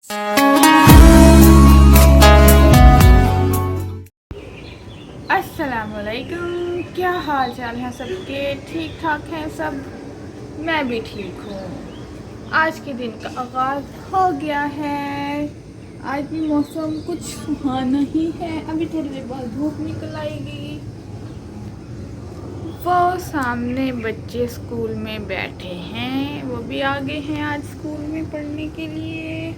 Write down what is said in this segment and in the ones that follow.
अस्सलामुअलैकुम, क्या हाल चाल है सबके? ठीक ठाक हैं सब? मैं भी ठीक हूँ। आज के दिन का आगाज़ हो गया है। आज भी मौसम कुछ सुहाना ही है। अभी थोड़ी देर बाद धूप निकल आएगी। वो सामने बच्चे स्कूल में बैठे हैं, वो भी आगे हैं आज स्कूल में पढ़ने के लिए।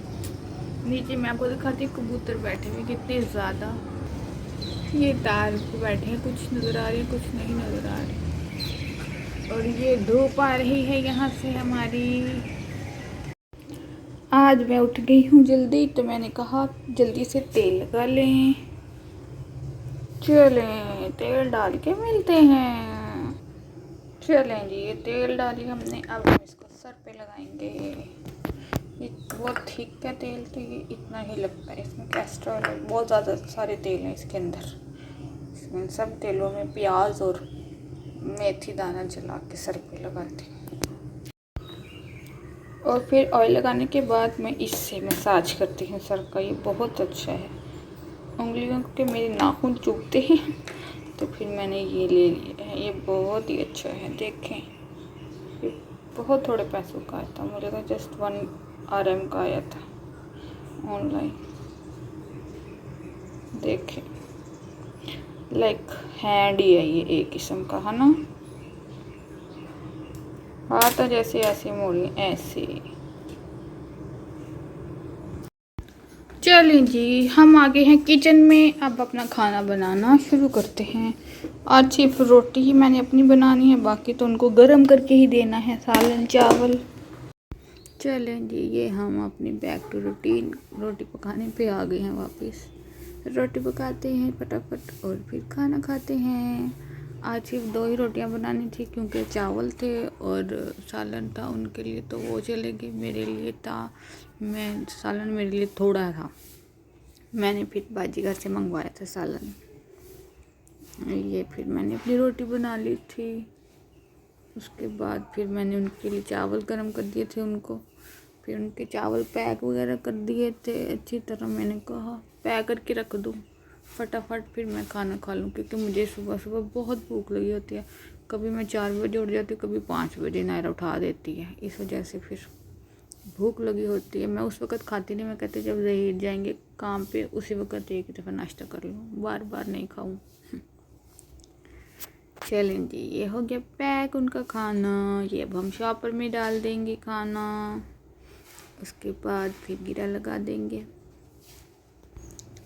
नीचे मैं आपको दिखाती हूँ कबूतर बैठे हुए कितने ज़्यादा। ये तार पे बैठे हैं, कुछ नज़र आ रही है कुछ नहीं नज़र आ रही। और ये धूप आ रही है यहाँ से हमारी। आज मैं उठ गई हूँ जल्दी, तो मैंने कहा जल्दी से तेल लगा लें। चलें तेल डाल के मिलते हैं। चलें जी, ये तेल डाली हमने, अब हम इसको सर पे लगाएंगे। ये बहुत ठीक है तेल, तो ये इतना ही लगता है। इसमें कैस्ट्रॉल है, बहुत ज़्यादा सारे तेल हैं इसके अंदर। इसमें सब तेलों में प्याज और मेथी दाना जला के सर पे लगाते हैं। और फिर ऑयल लगाने के बाद मैं इससे मसाज करती हूँ सर का। ये बहुत अच्छा है। उंगलियों के मेरे नाखून चुभते हैं, तो फिर मैंने ये ले लिया है। ये बहुत ही अच्छा है। देखें, ये बहुत थोड़े पैसों का आया था, मुझे तो जस्ट 1 RM का आया था ऑनलाइन। देखें, लाइक हैंड ही है ये एक किस्म का, है ना। हाथ जैसे ऐसे मोड़ी ऐसे। चलें जी, हम आगे हैं किचन में। अब अपना खाना बनाना शुरू करते हैं। आज सिर्फ रोटी ही मैंने अपनी बनानी है, बाकी तो उनको गर्म करके ही देना है, सालन चावल। चलें जी, ये हम अपनी बैक टू रूटीन रोटी पकाने पे आ गए हैं वापस। रोटी पकाते हैं फटाफट और फिर खाना खाते हैं। आज सिर्फ 2 ही रोटियां बनानी थी, क्योंकि चावल थे और सालन था उनके लिए, तो वो चले गए। मेरे लिए था, मैं सालन मेरे लिए थोड़ा था, मैंने फिर बाजीगर से मंगवाया था सालन। ये फिर मैंने अपनी रोटी बना ली थी। उसके बाद फिर मैंने उनके लिए चावल गर्म कर दिए थे उनको। फिर उनके चावल पैक वगैरह कर दिए थे अच्छी तरह। मैंने कहा पैक करके रख दूँ फटाफट, फिर मैं खाना खा लूँ, क्योंकि मुझे सुबह सुबह बहुत भूख लगी होती है। कभी मैं 4 बजे उठ जाती हूँ, कभी 5 बजे नायरा उठा देती है। इस वजह से फिर भूख लगी होती है। मैं उस वक़्त खाती नहीं, मैं कहती जब ज़हीर जाएंगे काम पे उसी वक़्त एक दफ़ा नाश्ता कर लूँ, बार बार नहीं खाऊँ। चलें जी, ये हो गया पैक उनका खाना। ये अब हम शॉपर में डाल देंगे खाना। उसके बाद फिर गिरा लगा देंगे।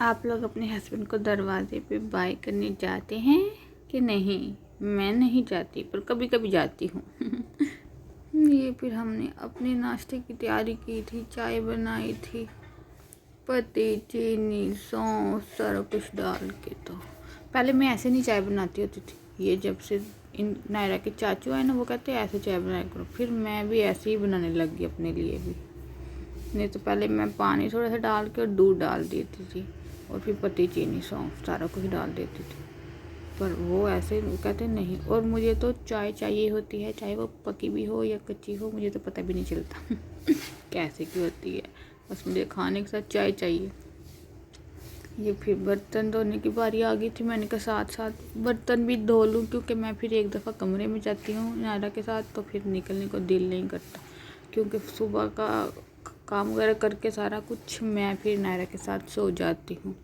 आप लोग अपने हस्बैंड को दरवाजे पे बाय करने जाते हैं कि नहीं? मैं नहीं जाती, पर कभी कभी जाती हूँ। ये फिर हमने अपने नाश्ते की तैयारी की थी, चाय बनाई थी, पत्ती चीनी सौंफ सारा कुछ डाल के। तो पहले मैं ऐसे नहीं चाय बनाती होती थी, ये जब से इन नायरा के चाचू आए ना, वो कहते हैं ऐसे चाय बनाया करो, फिर मैं भी ऐसे ही बनाने लग गई अपने लिए भी। नहीं तो पहले मैं पानी थोड़ा सा डाल के और दूध डाल देती थी, और फिर पत्ती चीनी सौंफ सारा कुछ डाल देती थी। पर वो ऐसे कहते नहीं। और मुझे तो चाय चाहिए होती है, चाहे वो पकी भी हो या कच्ची हो, मुझे तो पता भी नहीं चलता कैसे की होती है। बस मुझे खाने के साथ चाय चाहिए। ये फिर बर्तन धोने की बारी आ गई थी। मैंने कहा साथ साथ बर्तन भी धो लूँ, क्योंकि मैं फिर एक दफ़ा कमरे में जाती हूँ नायरा के साथ, तो फिर निकलने को दिल नहीं करता, क्योंकि सुबह का काम वगैरह करके सारा कुछ मैं फिर नायरा के साथ सो जाती हूँ।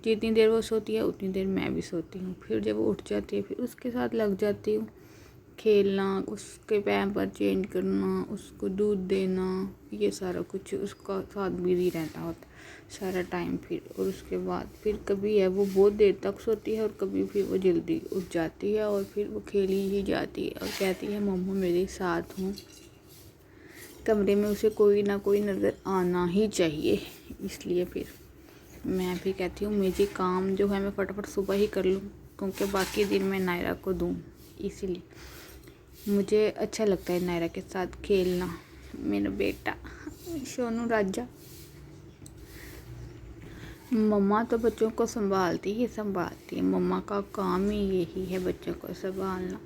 जितनी देर वो सोती है उतनी देर मैं भी सोती हूँ। फिर जब वो उठ जाती है फिर उसके साथ लग जाती हूँ, खेलना, उसके पैम्पर चेंज करना, उसको दूध देना, ये सारा कुछ उसका साथ बिजी रहता होता सारा टाइम। फिर और उसके बाद फिर कभी है वो बहुत देर तक सोती है, और कभी फिर वो जल्दी उठ जाती है, और फिर वो खेली ही जाती है और कहती है मम्मा मेरे साथ हूँ। कमरे में उसे कोई ना कोई नज़र आना ही चाहिए, इसलिए फिर मैं भी कहती हूँ मुझे काम जो है मैं फटाफट सुबह ही कर लूँ, क्योंकि बाकी दिन मैं नायरा को दूँ। इसीलिए मुझे अच्छा लगता है नायरा के साथ खेलना। मेरा बेटा सोनू राजा। मम्मा तो बच्चों को संभालती ही संभालती है, मम्मा का काम ही यही है बच्चों को संभालना।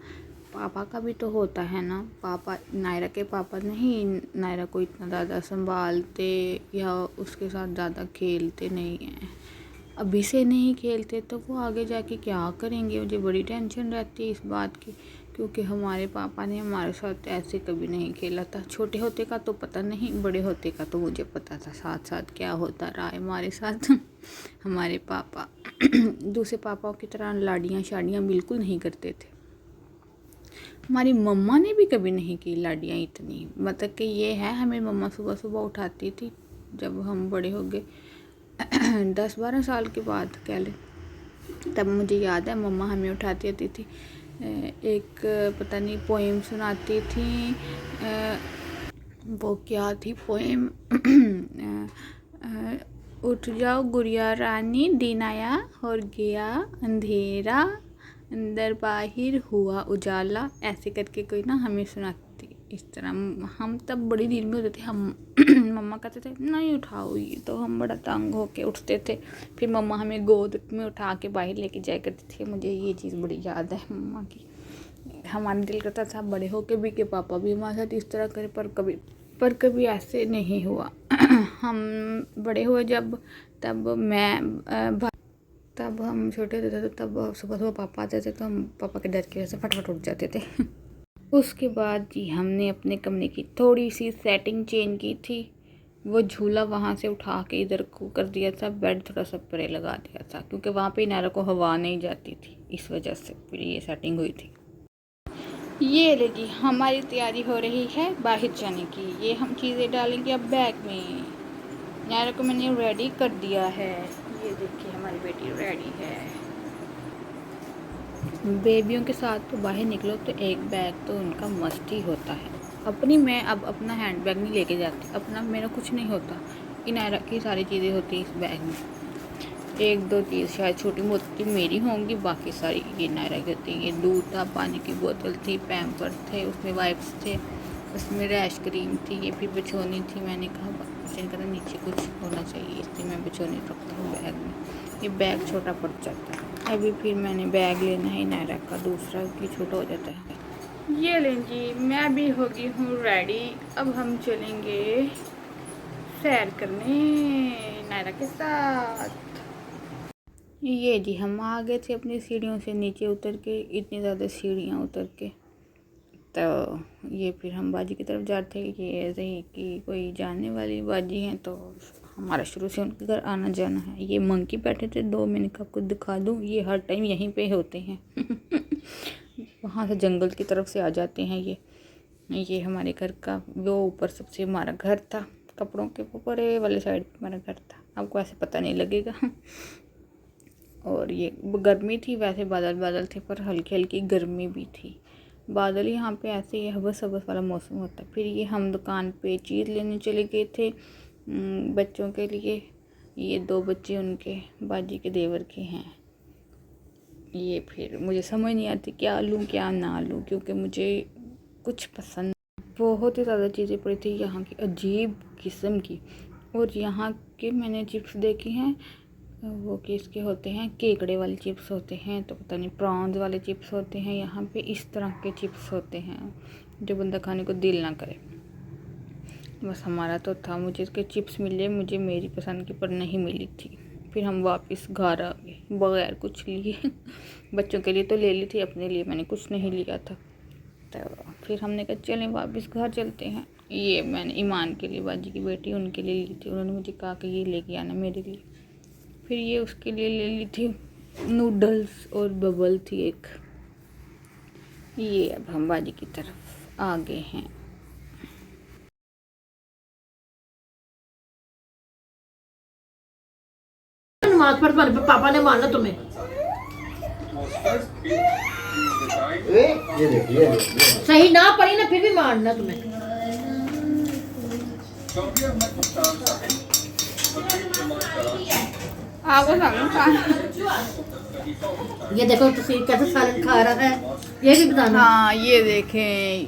पापा का भी तो होता है ना। पापा, नायरा के पापा नहीं नायरा को इतना ज़्यादा संभालते या उसके साथ ज़्यादा खेलते नहीं हैं। अभी से नहीं खेलते तो वो आगे जाके क्या करेंगे। मुझे बड़ी टेंशन रहती है इस बात की, क्योंकि हमारे पापा ने हमारे साथ ऐसे कभी नहीं खेला था। छोटे होते का तो पता नहीं, बड़े होते का तो मुझे पता था साथ साथ क्या होता रहा है हमारे साथ। हमारे पापा दूसरे पापाओं की तरह लाड़ियाँ शाड़ियाँ बिल्कुल नहीं करते थे। हमारी मम्मा ने भी कभी नहीं की लाड़ियाँ इतनी। मतलब कि ये है, हमें मम्मा सुबह सुबह उठाती थी जब हम बड़े हो गए 10-12 साल के बाद कह लें, तब मुझे याद है मम्मा हमें उठाती आती थी। एक पता नहीं पोएम सुनाती थी, वो क्या थी पोएम, उठ जाओ गुड़िया रानी दिन आया और गया अंधेरा, अंदर बाहर हुआ उजाला, ऐसे करके कोई ना हमें सुनाती। इस तरह हम तब बड़ी देर में होते थे। हम मम्मा कहते थे नहीं उठाओ ये, तो हम बड़ा तंग होके उठते थे। फिर मम्मा हमें गोद में उठा के बाहर लेके जाया करती थी। मुझे ये चीज़ बड़ी याद है मम्मा की। हमारा दिल करता था बड़े होके भी कि पापा भी हमारे साथ इस तरह करे, पर कभी ऐसे नहीं हुआ। हम बड़े हुए जब, तब हम छोटे होते थे, तब सुबह सुबह पापा आते थे तो हम पापा के डर की वजह से फटाफट उठ जाते थे। उसके बाद जी हमने अपने कमरे की थोड़ी सी सेटिंग चेंज की थी। वो झूला वहाँ से उठा के इधर को कर दिया था, बेड थोड़ा सा परे लगा दिया था, क्योंकि वहाँ पे नायरा को हवा नहीं जाती थी, इस वजह से फिर ये सेटिंग हुई थी। ये ले जी हमारी तैयारी हो रही है बाहर जाने की। ये हम चीज़ें डालेंगे अब बैग में। नायरा को मैंने रेडी कर दिया है। ये देखिए हमारी बेटी रेडी है। बेबियों के साथ तो बाहर निकलो तो एक बैग तो उनका मस्त ही होता है। मैं अब अपना हैंड बैग नहीं लेके जाती, अपना मेरा कुछ नहीं होता। नायरा की सारी चीज़ें होती इस बैग में। एक दो चीज़ शायद छोटी मोटी मेरी होंगी, बाकी सारी ये नायरा की होती है। ये दूध था, पानी की बोतल थी, पैम्पर थे, उसमें वाइप्स थे, उसमें रैश क्रीम थी, ये फिर बिछोनी थी। मैंने कहा जिनका नीचे कुछ होना चाहिए, इसलिए मैं बिछोनी रखती हूँ बैग में। ये बैग छोटा पड़ जाता है। अभी फिर मैंने बैग लेना है नायरा का दूसरा, कि छोटा हो जाता है। ये लें जी मैं भी हो गई हूँ रेडी। अब हम चलेंगे सैर करने नायरा के साथ। ये जी हम आ गए थे अपनी सीढ़ियों से नीचे उतर के, इतनी ज़्यादा सीढ़ियाँ उतर के। तो ये फिर हम बाजी की तरफ जाते हैं। ये ऐसे ही कि कोई जानने वाली बाजी हैं, तो हमारा शुरू से उनके घर आना जाना है। ये मंकी बैठे थे दो, मैंने कहा आपको दिखा दूँ, ये हर टाइम यहीं पे होते हैं। वहाँ से जंगल की तरफ से आ जाते हैं ये हमारे घर का वो ऊपर सबसे हमारा घर था, कपड़ों के ऊपर वाले साइड पे हमारा घर था। आपको ऐसे पता नहीं लगेगा। और ये गर्मी थी, वैसे बादल थे, पर हल्की हल्की गर्मी भी थी। बादल यहाँ पे ऐसे ही हबस वाला मौसम होता है। फिर ये हम दुकान पे चीज़ लेने चले गए थे बच्चों के लिए। ये 2 बच्चे उनके बाजी के देवर के हैं। ये फिर मुझे समझ नहीं आती क्या लूँ क्या ना लूँ, क्योंकि मुझे कुछ पसंद, बहुत ही ज़्यादा चीज़ें पड़ी थी यहाँ की अजीब किस्म की। और यहाँ के मैंने चिप्स देखी हैं, वो किसके होते हैं, केकड़े वाले चिप्स होते हैं, तो पता नहीं प्रॉन्स वाले चिप्स होते हैं। यहाँ पे इस तरह के चिप्स होते हैं जो बंदा खाने को दिल ना करे। बस हमारा तो था, मुझे इसके चिप्स मिले, मुझे मेरी पसंद की पर नहीं मिली थी। फिर हम वापस घर आ गए बगैर कुछ लिए। बच्चों के लिए तो ले ली थी, अपने लिए मैंने कुछ नहीं लिया था। तो फिर हमने कहा चलें वापस घर चलते हैं। ये मैंने ईमान के लिए, बाजी की बेटी, उनके लिए ली थी। उन्होंने मुझे कहा कि ये लेके आना मेरे लिए। फिर ये उसके लिए ले ली थी नूडल्स और बबल थी एक। ये अब हम बाजी की तरफ आ गए हैं। नमाज पढ़ पापा ने मारना तुम्हें। ये देखिए सही ना पढ़ी ना, फिर भी मारना तुम्हें। ये देखो तुसी कैसे सालन खा रहा है, ये भी बताना। हाँ ये देखें।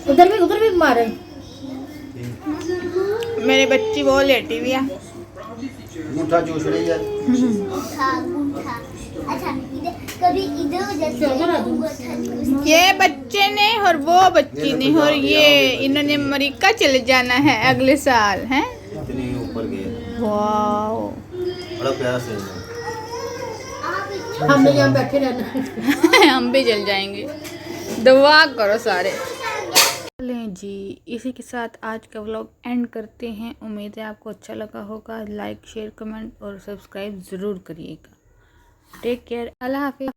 उधर भी मारे। मेरी बच्ची बहुत लेटी हुई है। अंगूठा चूस रही है। अंगूठा अच्छा कभी इधर हो जाता है। ये बच्चे ने और वो बच्ची ने और ये इन्होंने अमेरिका चले जाना है अगले साल हैं। इतनी ऊपर गए, वाओ बड़ा प्यारा सीन है। हमने यहाँ बैठे रहना। हम भी जल जाएंगे, दुआ करो सारे। चलें जी, इसी के साथ आज का व्लॉग एंड करते हैं। उम्मीद है आपको अच्छा लगा होगा। लाइक शेयर कमेंट और सब्सक्राइब ज़रूर करिएगा। टेक केयर, अल्लाह हाफिज़।